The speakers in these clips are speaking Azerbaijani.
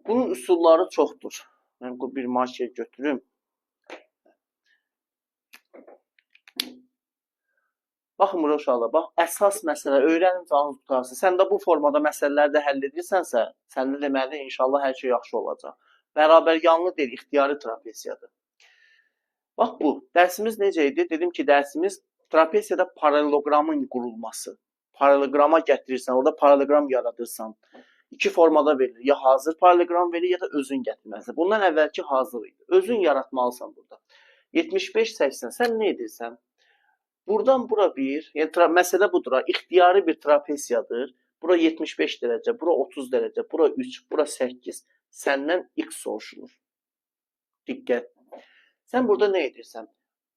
Bunun üsulları çoxdur. Mən bu bir marker götürüm. Baxın bura uşaqlar, bax, əsas məsələ öyrənin canınız qurtarsın. Sən də bu formada məsələləri də həll edirsənsə, səndə deməli inşallah hər şey yaxşı olacaq. Bərabər yanlı deyil, ixtiyari trapesiyadır. Bax bu, dərsimiz necə idi? Dedim ki, dərsimiz trapesiyada paraleloqramın qurulması. Paralelograma gətirirsən, orada paraleloqram yaradırsan. İki formada verilir. Ya hazır paraleloqram verilir, ya da özün gətirməlisən. Bundan əvvəlki hazır idi. Özün yaratmalısan burada. 75-80, sən nə edirsən? Buradan bura 1, yəni məsələ budur. İxtiyari bir trapesiyadır. Bura 75 dərəcə, bura 30 dərəcə, bura 3, bura 8. Səndən x soruşulur. Diqqət. Sən burada nə edirsən?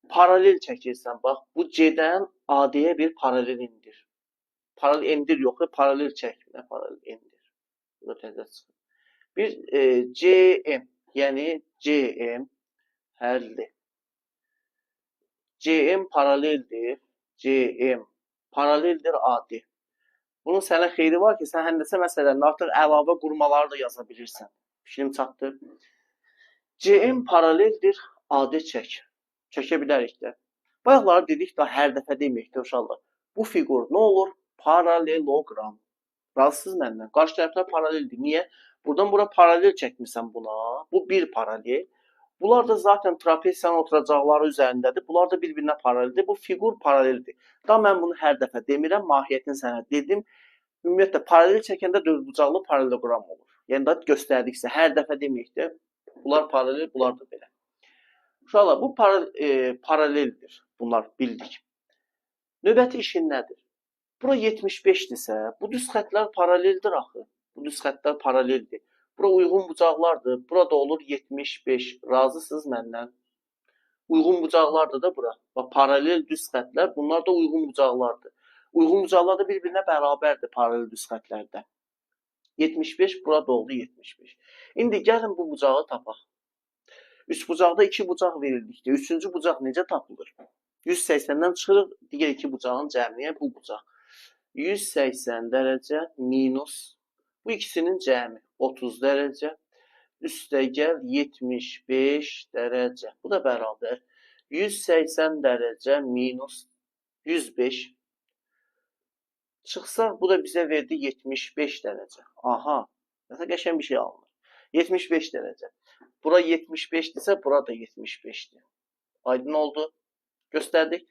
Paralel çəkirsən. Bax, bu C-dən AD-yə bir paralel indir. Paralel endir yox, paralel çək. Nə paralel endir? Bura təzə çıxır. Bir CM, yəni CM həlli. CM paraleldir. CM paraleldir AD. Bunun sənə xeyri var ki, sən həndəsə məsələlərində artıq əlavə qurmaları da yaza bilirsən. Fikrim çatdı. CM paraleldir AD çək. Çəkə bilərik də. Bayaqları dedik da hər dəfə deməkdir uşaqlar. Bu fiqur nə olur? Paraleloqram. Razısınız məndən? Qarşı tərəflər paraleldir. Niyə? Buradan bura paralel çəkmirsən buna. Bu bir paralel. Bunlar da zaten trapesiyanın oturacaqları üzərindədir. Bunlar da bir-birinə paraleldir. Bu fiqur paraleldir. Daha mən bunu hər dəfə demirəm. Mahiyyətini sənə dedim. Ümumiyyətlə, paralel çəkəndə dördbucaqlı paraleloqram olur. Yəni da göstərdiksə, hər dəfə deməkdir. Bunlar paralel, bunlar da belə. Uşaqlar, bu paraleldir. Bunlar bildik. Növbəti işin nədir? Bura 75-dirsə, bu düz xətlər paraleldir axı. Bu düz xətlər paraleldir. Bura uyğun bucaqlardır. Burada olur 75. Razısınız məndən? Uyğun bucaqlardır da bura. Bax, paralel düz xətlər, bunlar da uyğun bucaqlardır. Uyğun bucaqlar da bir-birinə bərabərdir paralel düz xətlərdə. 75, burada oldu 75. İndi gəlin bu bucağı tapaq. Üç bucaqda iki bucaq verildikdə, üçüncü bucaq necə tapılır? 180-dən çıxırıq, digər iki bucağın cəmiyə bu bucaq. 180 dərəcə minus, bu ikisinin cəmi 30 dərəcə, üstə gəl 75 dərəcə. Bu da bərabər 180 dərəcə minus 105. Çıxsaq, bu da bizə verdi 75 dərəcə. Aha, nəsə qəşəng bir şey alınır. 75 dərəcə. Bura 75-dirsə, bura da 75-dir. Aydın oldu. Göstərdik.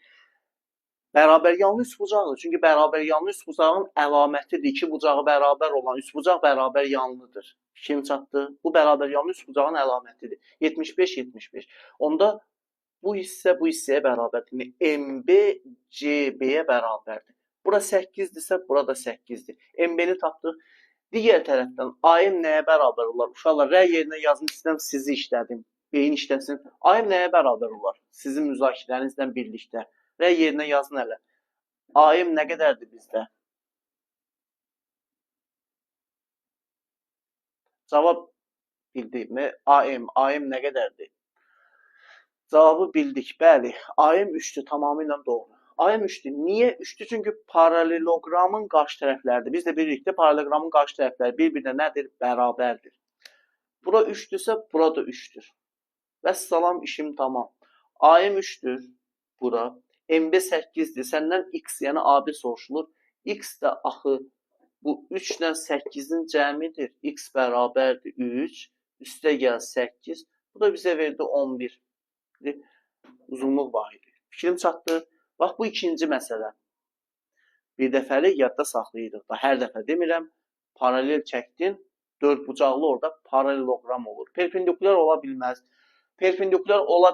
Bərabər yanlı üç bucaqdır. Çünki bərabər yanlı üç bucağın əlamətidir. İki bucağı bərabər olan üç bucaq bərabər yanlıdır. Fikrim çatdı. Bu bərabər yanlı üç bucağın əlamətidir. 75-75. Onda bu hissə bu hissəyə bərabərdir. MB CB-yə bərabərdir. Bura 8-dirsə, burada 8-dir. MB-ni tapdıq. Digər tərəfdən AM nəyə bərabər olar? Uşaqlar, rəy yerinə yazın, istəyirəm sizi işlədim. Beyin işləsin. AM nəyə bərabər olar? Sizin müzakirələrinizlə birlikdə. Rəy yerinə yazın hələ. AM nə qədərdir bizdə? Cavab bildik mi? AM nə qədərdir? Cavabı bildik. Bəli, AM 3-dür, tamamilə doğru. AM 3-dür. Niyə 3-dür? Çünki paraleloqramın qarşı tərəfləridir. Biz də bilirik də paraleloqramın qarşı tərəfləri bir-birinə nədir? Bərabərdir. Bura 3-dürsə, bura da 3-dür. Vəssalam, işim tamam. AM 3-dür. Bura. MB 8-dir. Səndən X, yəni AB soruşulur. X də axı bu 3 ilə 8-in cəmidir. X bərabərdir 3. Üstə gəl 8. Bu da bizə verdi 11. Uzunluq vahidi. Fikrim çatdı. Bax, bu ikinci məsələ. Bir dəfəlik yadda saxlayırıq da. Hər dəfə demirəm. Paralel çəkdin. Dörd bucaqlı orada paraleloqram olur. Perpendikulyar ola bilməz. Perpendikulyar ola